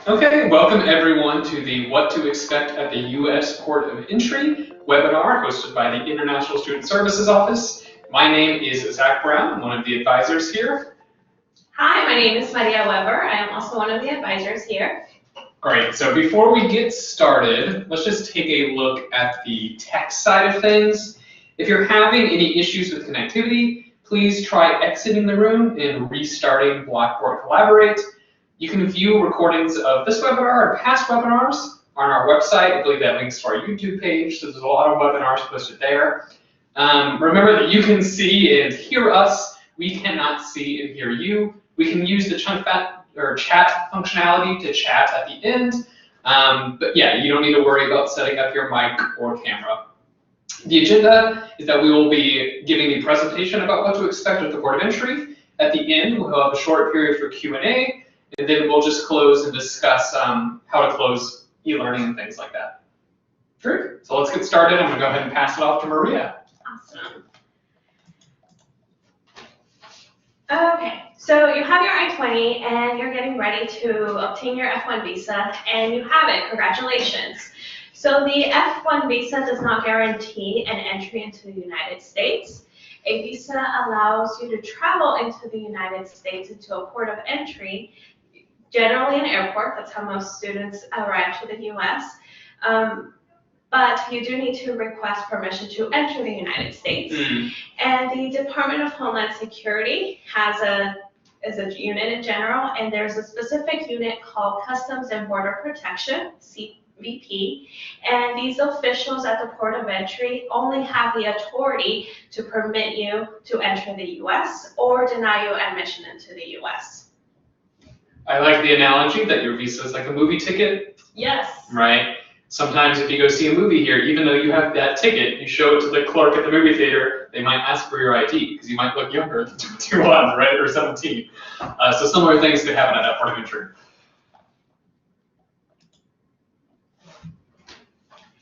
Okay, welcome everyone to the What to Expect at the U.S. Port of Entry webinar hosted by the International Student Services Office. My name is Zach Brown, I'm one of the advisors here. Hi, my name is Maria Weber. I am also one of the advisors here. Great, so before we get started, let's just take a look at the tech side of things. If you're having any issues with connectivity, please try exiting the room and restarting Blackboard Collaborate. You can view recordings of this webinar and past webinars on our website. I believe that links to our YouTube page, so there's a lot of webinars posted there. Remember that you can see and hear us. We cannot see and hear you. We can use the chat functionality to chat at the end. But yeah, you don't need to worry about setting up your mic or camera. The agenda is that we will be giving a presentation about what to expect at the Port of Entry. At the end, we'll have a short period for Q&A. And then we'll just close and discuss how to close e-learning and things like that. Great. So let's get started. I'm going to go ahead and pass it off to Maria. Awesome. Okay, so you have your I-20 and you're getting ready to obtain your F1 visa, and you have it. Congratulations. So the F1 visa does not guarantee an entry into the United States. A visa allows you to travel into the United States into a port of entry, generally an airport. That's how most students arrive to the US. But you do need to request permission to enter the United States. And the Department of Homeland Security is a unit in general, and there's a specific unit called Customs and Border Protection, CBP, and these officials at the port of entry only have the authority to permit you to enter the US or deny you admission into the US. I like the analogy that your visa is like a movie ticket. Yes. Right? Sometimes if you go see a movie here, even though you have that ticket, you show it to the clerk at the movie theater, they might ask for your ID because you might look younger than 21, right, or 17. So similar things could happen at that port of entry.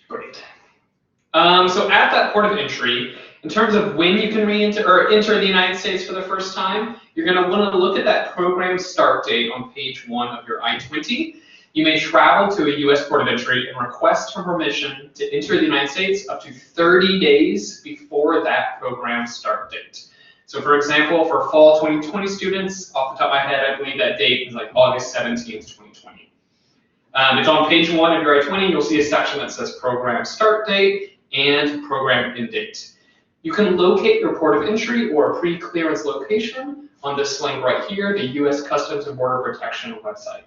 Great. So at that port of entry, in terms of when you can enter the United States for the first time, you're going to want to look at that program start date on page 1 of your I-20. You may travel to a U.S. port of entry and request for permission to enter the United States up to 30 days before that program start date. So for example, for fall 2020 students, off the top of my head, I believe that date is like August 17th, 2020. It's on page 1 of your I-20. You'll see a section that says program start date and program end date. You can locate your port of entry or pre-clearance location on this link right here, the U.S. Customs and Border Protection website.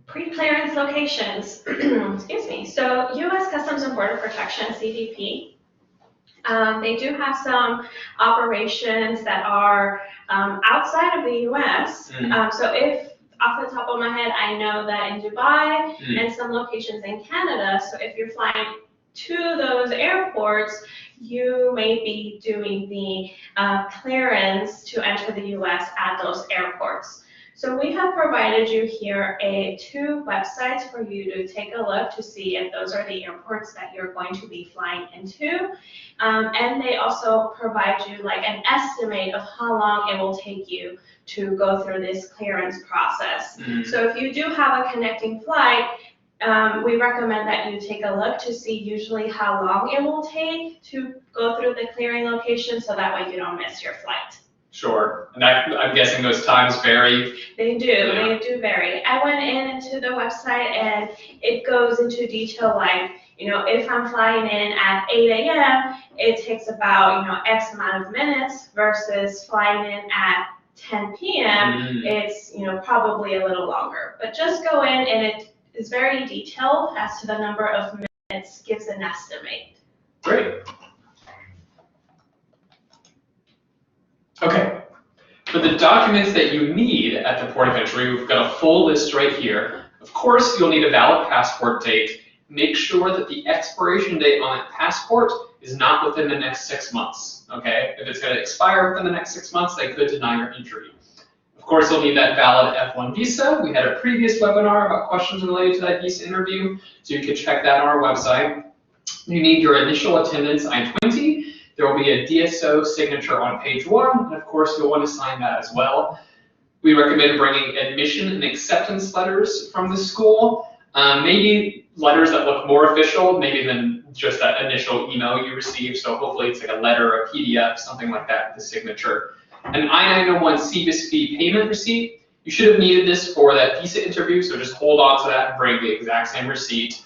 Pre-clearance locations, excuse me. So U.S. Customs and Border Protection, CBP, they do have some operations that are outside of the U.S. So if, off the top of my head, I know that in Dubai and some locations in Canada, so if you're flying to those airports, you may be doing the clearance to enter the U.S. at those airports. So we have provided you here two websites for you to take a look to see if those are the airports that you're going to be flying into. And they also provide you like an estimate of how long it will take you to go through this clearance process. So if you do have a connecting flight, we recommend that you take a look to see usually how long it will take to go through the clearing location, so that way you don't miss your flight. Sure, and I'm guessing those times vary. They do, They do vary. I went into the website and it goes into detail like, if I'm flying in at 8 a.m., it takes about, X amount of minutes versus flying in at 10 p.m., it's, probably a little longer. But just go in and it is very detailed as to the number of minutes, gives an estimate. Great. Okay, for the documents that you need at the port of entry, we've got a full list right here. Of course, you'll need a valid passport date. Make sure that the expiration date on that passport is not within the next 6 months, okay? If it's going to expire within the next 6 months, they could deny your entry. Of course, you'll need that valid F1 visa. We had a previous webinar about questions related to that visa interview, so you can check that on our website. You need your initial attendance I-20. There will be a DSO signature on page 1, and of course you'll want to sign that as well. We recommend bringing admission and acceptance letters from the school, maybe letters that look more official, maybe than just that initial email you received, so hopefully it's like a letter, a PDF, something like that with a signature. An I-901 CBIS fee payment receipt. You should have needed this for that visa interview, so just hold on to that and bring the exact same receipt.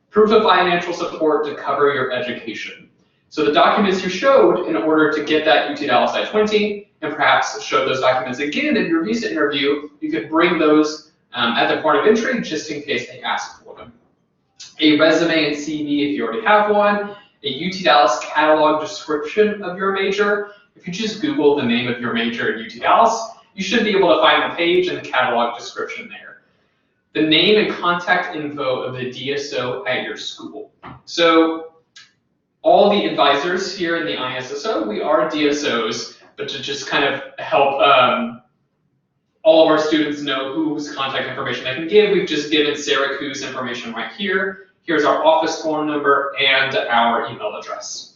Proof of financial support to cover your education. So the documents you showed in order to get that UT Dallas I-20, and perhaps show those documents again in your visa interview, you could bring those at the point of entry just in case they ask for them. A resume and CV if you already have one, a UT Dallas catalog description of your major. If you just Google the name of your major at UT Dallas, you should be able to find the page and the catalog description there. The name and contact info of the DSO at your school. So all the advisors here in the ISSO, we are DSOs, but to just kind of help all of our students know whose contact information they can give, we've just given Syracuse information right here. Here's our office phone number and our email address.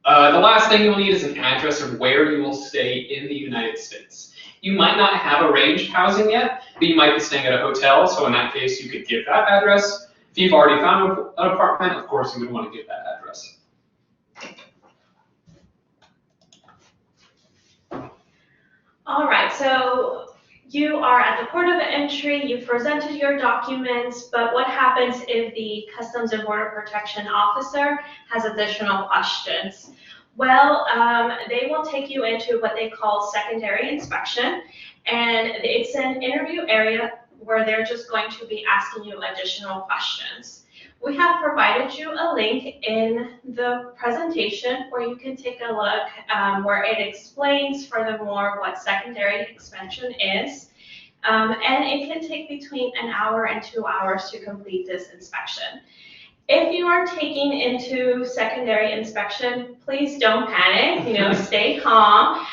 The last thing you'll need is an address of where you will stay in the United States. You might not have arranged housing yet, but you might be staying at a hotel, so in that case you could give that address. If you've already found an apartment, of course you would want to give that address. All right, so you are at the port of entry, you've presented your documents, but what happens if the Customs and Border Protection officer has additional questions? Well, they will take you into what they call secondary inspection, and it's an interview area where they're just going to be asking you additional questions. We have provided you a link in the presentation where you can take a look where it explains furthermore what secondary inspection is. And it can take between an hour and 2 hours to complete this inspection. If you are taking into secondary inspection, please don't panic, stay calm.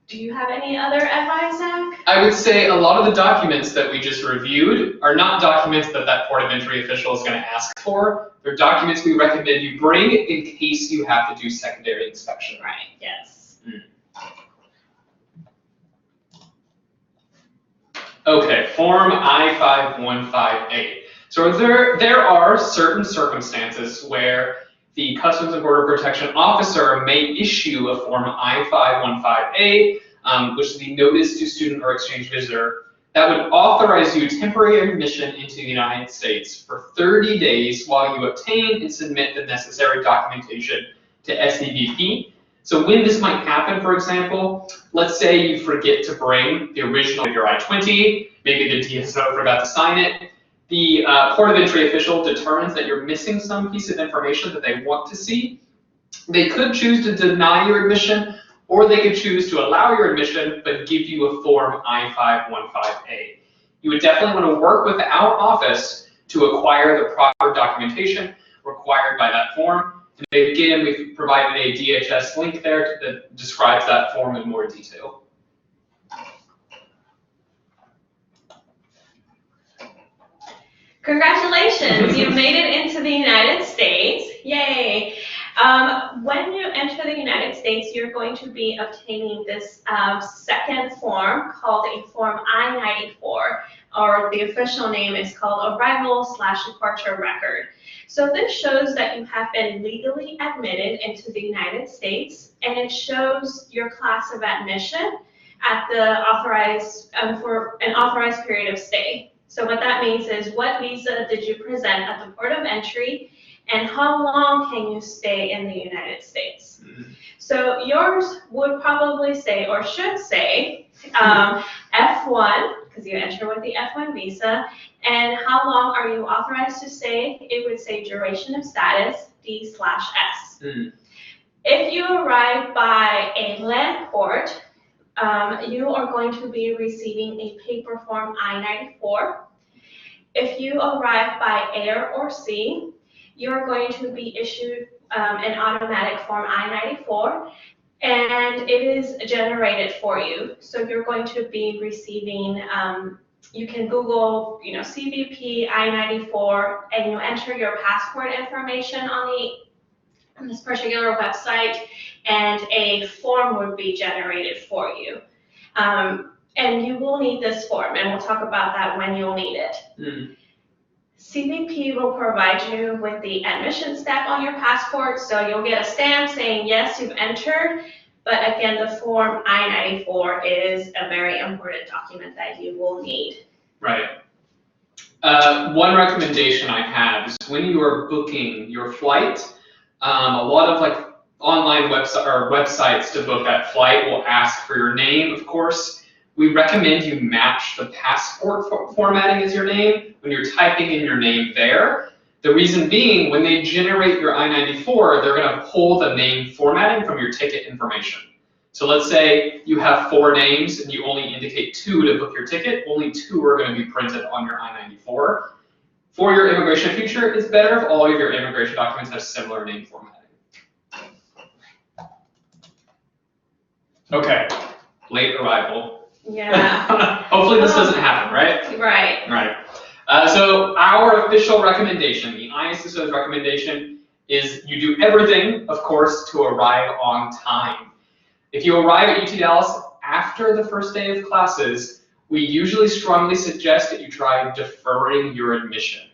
Do you have any other advice, Zach? I would say a lot of the documents that we just reviewed are not documents that that port of entry official is going to ask for. They're documents we recommend you bring in case you have to do secondary inspection. Right, yes. Okay, Form I-515A. So there are certain circumstances where the Customs and Border Protection officer may issue a Form I-515A, which is the Notice to Student or Exchange Visitor, that would authorize you temporary admission into the United States for 30 days while you obtain and submit the necessary documentation to SCBP. So when this might happen, for example, let's say you forget to bring the original of your I-20, maybe the DSO forgot to sign it. The port of entry official determines that you're missing some piece of information that they want to see. They could choose to deny your admission, or they could choose to allow your admission but give you a Form I-515A. You would definitely want to work with our office to acquire the proper documentation required by that form. And again, we've provided a DHS link there that describes that form in more detail. Congratulations, you made it into the United States. Yay. When you enter the United States, you're going to be obtaining this second form called a Form I-94, or the official name is called Arrival/Departure Record. So this shows that you have been legally admitted into the United States, and it shows your class of admission at the authorized, for an authorized period of stay. So what that means is, what visa did you present at the port of entry, and how long can you stay in the United States? So yours would probably say, or should say, F1, because you enter with the F1 visa, and how long are you authorized to stay? It would say duration of status, D/S. If you arrive by a land port, you are going to be receiving a paper Form I-94. If you arrive by air or sea, you're going to be issued an automatic Form I-94, and it is generated for you. So you're going to be receiving, you can Google, CBP I-94, and you enter your passport information on the on this particular website, and a form would be generated for you. And you will need this form, and we'll talk about that when you'll need it. CBP will provide you with the admission stamp on your passport, so you'll get a stamp saying, yes, you've entered. But again, the Form I-94 is a very important document that you will need. Right. One recommendation I have is when you are booking your flight, a lot of like online websites to book that flight will ask for your name, of course. We recommend you match the passport formatting as your name when you're typing in your name there. The reason being, when they generate your I-94, they're going to pull the name formatting from your ticket information. So let's say you have 4 names and you only indicate 2 to book your ticket, only 2 are going to be printed on your I-94. For your immigration future, it's better if all of your immigration documents have similar name formatting. Okay, late arrival. Yeah. Hopefully this doesn't happen, right? Right. Right. So our official recommendation, the ISSO's recommendation, is you do everything, of course, to arrive on time. If you arrive at UT Dallas after the first day of classes, we usually strongly suggest that you try deferring your admission.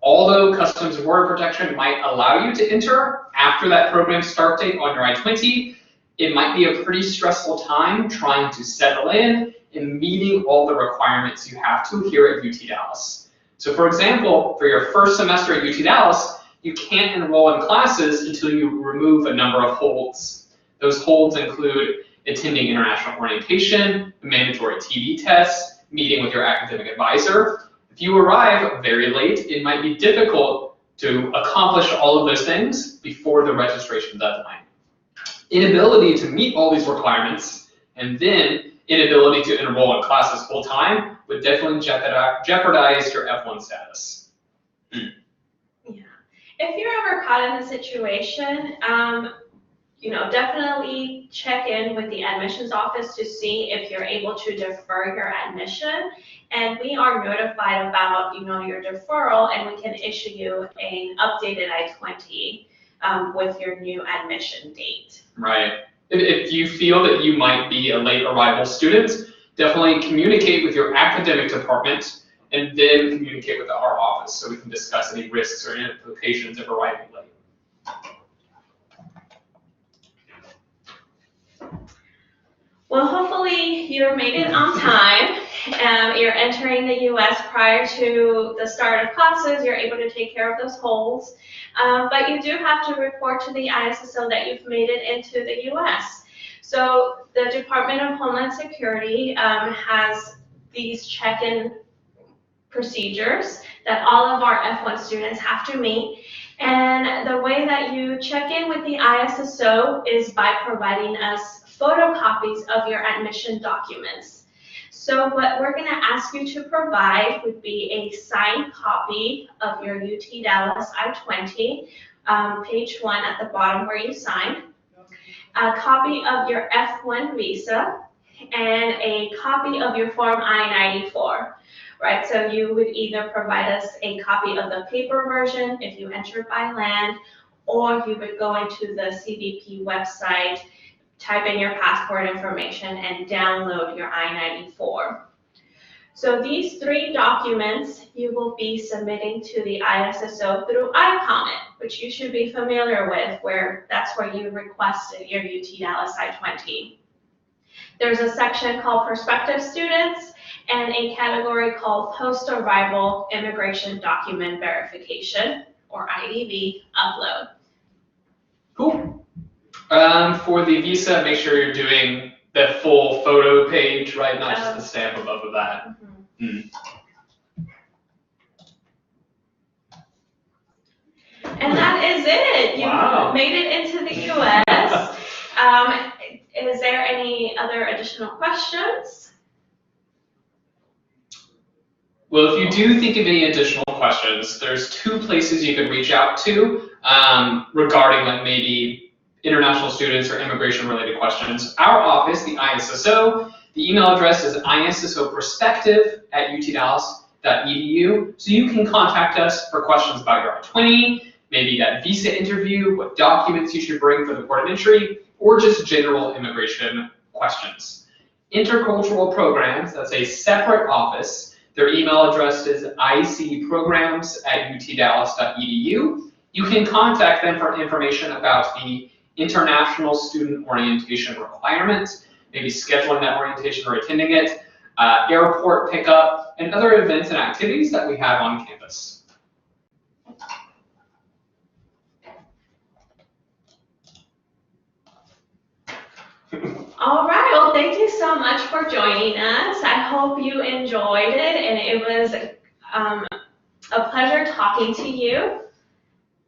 Although Customs and Border Protection might allow you to enter after that program start date on your I-20, it might be a pretty stressful time trying to settle in and meeting all the requirements you have to here at UT Dallas. So for example, for your first semester at UT Dallas, you can't enroll in classes until you remove a number of holds. Those holds include attending international orientation, a mandatory TB test, meeting with your academic advisor. If you arrive very late, it might be difficult to accomplish all of those things before the registration deadline. Inability to meet all these requirements and then inability to enroll in classes full time would definitely jeopardize your F1 status. Yeah. If you're ever caught in a situation, definitely check in with the admissions office to see if you're able to defer your admission. And we are notified about, your deferral, and we can issue you an updated I-20 with your new admission date. Right. If you feel that you might be a late arrival student, definitely communicate with your academic department and then communicate with our office so we can discuss any risks or implications of arriving late. Well, hopefully you made it on time. You're entering the U.S. prior to the start of classes. You're able to take care of those holds. But you do have to report to the ISSO that you've made it into the U.S. So the Department of Homeland Security has these check-in procedures that all of our F1 students have to meet. And the way that you check in with the ISSO is by providing us photocopies of your admission documents. So what we're going to ask you to provide would be a signed copy of your UT Dallas I-20, page 1 at the bottom where you signed, a copy of your F1 visa, and a copy of your Form I-94. Right, so you would either provide us a copy of the paper version if you entered by land, or you would go into the CBP website, type in your passport information, and download your I-94. So these 3 documents you will be submitting to the ISSO through iComment, which you should be familiar with, that's where you requested your UT Dallas I-20. There's a section called Prospective Students and a category called Post-Arrival Immigration Document Verification, or IDV, upload. Cool. For the visa, make sure you're doing the full photo page, right? Not just the stamp above of that. Mm-hmm. And that is it. You made it into the U.S. Is there any other additional questions? Well, if you do think of any additional questions, there's 2 places you could reach out to regarding like maybe international students or immigration-related questions. Our office, the ISSO, the email address is issoperspective@utdallas.edu. So you can contact us for questions about your I-20, maybe that visa interview, what documents you should bring for the port of entry, or just general immigration questions. Intercultural programs, that's a separate office. Their email address is icprograms@utdallas.edu. You can contact them for information about the International Student Orientation requirement, maybe scheduling that orientation or attending it, airport pickup, and other events and activities that we have on campus. All right, well, thank you so much for joining us. I hope you enjoyed it, and it was a pleasure talking to you.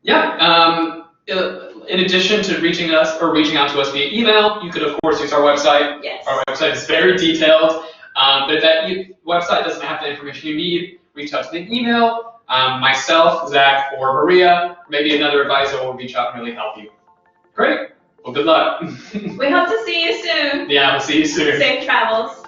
Yeah, in addition to reaching out to us via email, you could of course use our website. Yes. Our website is very detailed, but if that website doesn't have the information you need, reach out to the email. Myself, Zach, or Maria, or maybe another advisor will reach out and really help you. Great. Well, good luck. We hope to see you soon. Yeah, we'll see you soon. Safe travels.